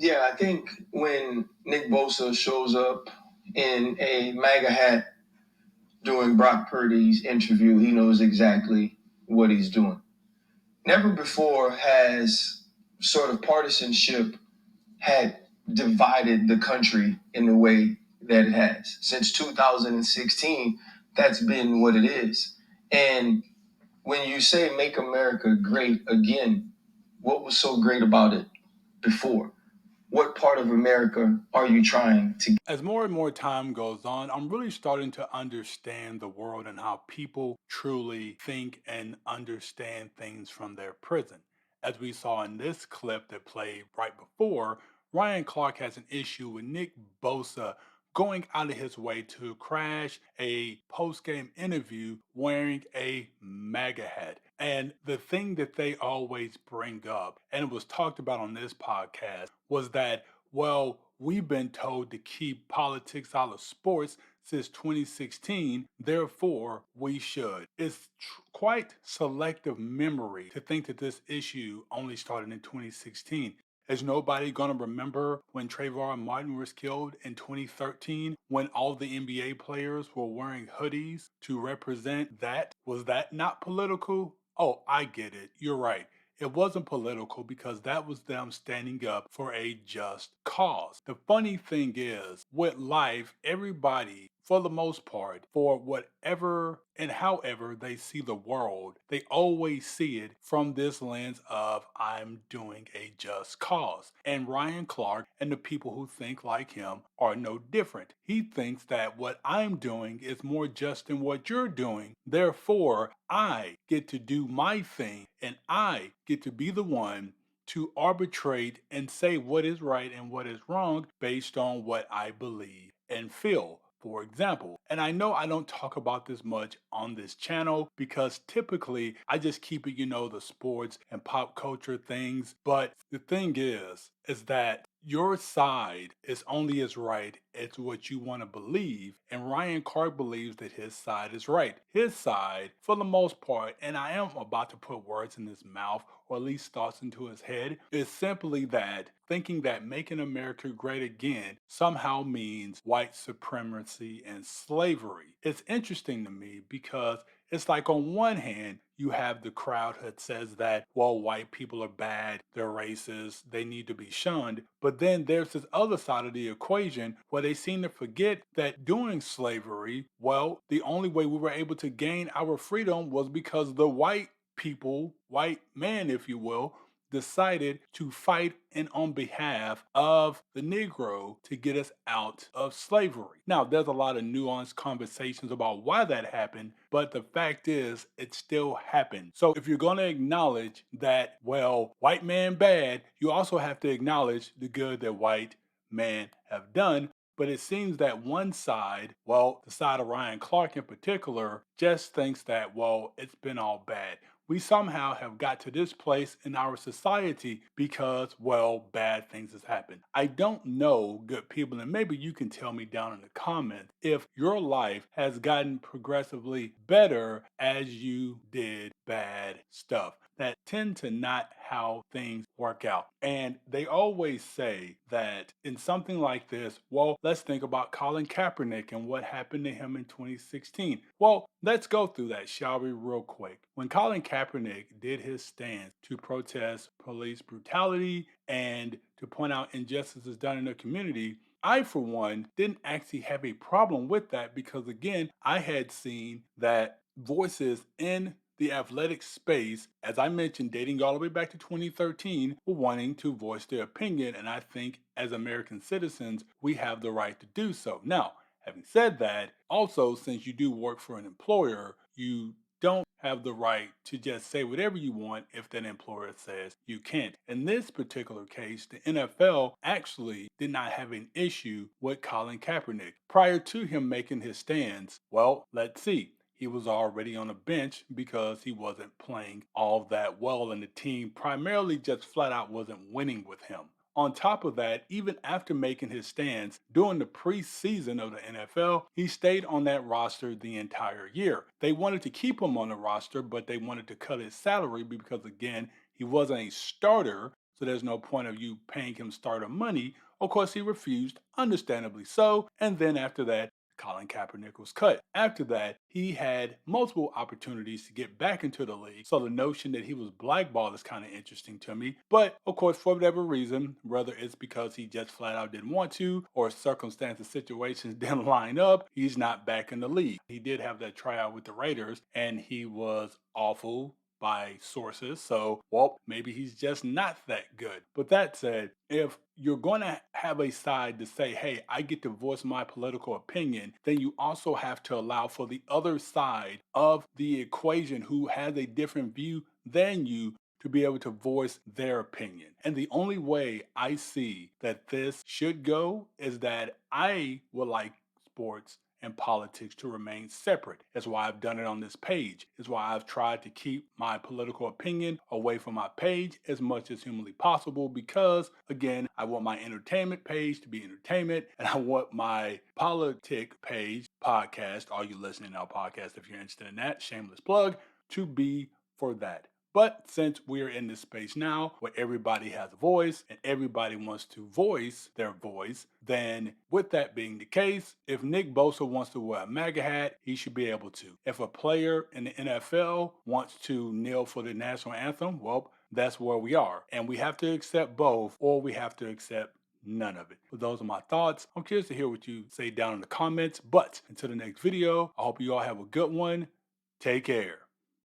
Yeah, I think when Nick Bosa shows up in a MAGA hat doing Brock Purdy's interview, he knows exactly what he's doing. Never before has sort of partisanship had divided the country in the way that it has. Since 2016, that's been what it is. And when you say make America great again, what was so great about it before? What part of America are you trying to? As more and more time goes on, I'm really starting to understand the world and how people truly think and understand things from their prison. As we saw in this clip that played right before, Ryan Clark has an issue with Nick Bosa going out of his way to crash a post-game interview wearing a MAGA hat. And the thing that they always bring up, and it was talked about on this podcast, was that, well, we've been told to keep politics out of sports since 2016, therefore we should. It's quite selective memory to think that this issue only started in 2016. Is nobody going to remember when Trayvon Martin was killed in 2013 when all the NBA players were wearing hoodies to represent that? Was that not political? Oh, I get it. You're right. It wasn't political because that was them standing up for a just cause. The funny thing is, with life, everybody, for the most part, for whatever and however they see the world, they always see it from this lens of, I'm doing a just cause. And Ryan Clark and the people who think like him are no different. He thinks that what I'm doing is more just than what you're doing. Therefore, I get to do my thing and I get to be the one to arbitrate and say what is right and what is wrong based on what I believe and feel. For example, and I know I don't talk about this much on this channel because typically I just keep it, the sports and pop culture things. But the thing is that your side is only as right as what you want to believe. And Ryan Clark believes that his side is right. His side, for the most part, and I am about to put words in his mouth or at least thoughts into his head, is simply that thinking that making America great again somehow means white supremacy and slavery. It's interesting to me because it's like on one hand, you have the crowd that says that, well, white people are bad, they're racist, they need to be shunned. But then there's this other side of the equation where they seem to forget that during slavery, well, the only way we were able to gain our freedom was because the white people, white man, if you will, decided to fight and on behalf of the Negro to get us out of slavery. Now, there's a lot of nuanced conversations about why that happened, but the fact is, it still happened. So if you're going to acknowledge that, well, white man bad, you also have to acknowledge the good that white man have done. But it seems that one side, well, the side of Ryan Clark in particular, just thinks that, well, it's been all bad. We somehow have got to this place in our society because, well, bad things has happened. I don't know, good people, and maybe you can tell me down in the comments if your life has gotten progressively better as you did bad stuff. That tend to not how things work out. And they always say that in something like this, well, let's think about Colin Kaepernick and what happened to him in 2016. Well, let's go through that, shall we, real quick. When Colin Kaepernick did his stance to protest police brutality and to point out injustices done in the community, I, for one, didn't actually have a problem with that because, again, I had seen that voices in the athletic space, as I mentioned, dating all the way back to 2013, were wanting to voice their opinion. And I think as American citizens, we have the right to do so. Now, having said that, also, since you do work for an employer, you don't have the right to just say whatever you want if that employer says you can't. In this particular case, the NFL actually did not have an issue with Colin Kaepernick. Prior to him making his stance, well, let's see. He was already on the bench because he wasn't playing all that well, and the team primarily just flat out wasn't winning with him. On top of that, even after making his stance during the preseason of the NFL, he stayed on that roster the entire year. They wanted to keep him on the roster, but they wanted to cut his salary because, again, he wasn't a starter. so there's no point of you paying him starter money. Of course, he refused, understandably so. And then after that, Colin Kaepernick was cut. After that, he had multiple opportunities to get back into the league. So the notion that he was blackballed is kind of interesting to me. But of course, for whatever reason, whether it's because he just flat out didn't want to or circumstances, situations didn't line up, he's not back in the league. He did have that tryout with the Raiders and he was awful by sources. So, well, maybe he's just not that good. But that said, if you're going to have a side to say, hey, I get to voice my political opinion, then you also have to allow for the other side of the equation who has a different view than you to be able to voice their opinion. And the only way I see that this should go is that I would like sports and politics to remain separate. That's why I've done it on this page. It's why I've tried to keep my political opinion away from my page as much as humanly possible because, again, I want my entertainment page to be entertainment and I want my politic page, podcast, all you listening now podcast, if you're interested in that, shameless plug, to be for that. But since we're in this space now where everybody has a voice and everybody wants to voice their voice, then with that being the case, if Nick Bosa wants to wear a MAGA hat, he should be able to. If a player in the NFL wants to kneel for the national anthem, well, that's where we are. And we have to accept both or we have to accept none of it. But those are my thoughts. I'm curious to hear what you say down in the comments. But until the next video, I hope you all have a good one. Take care.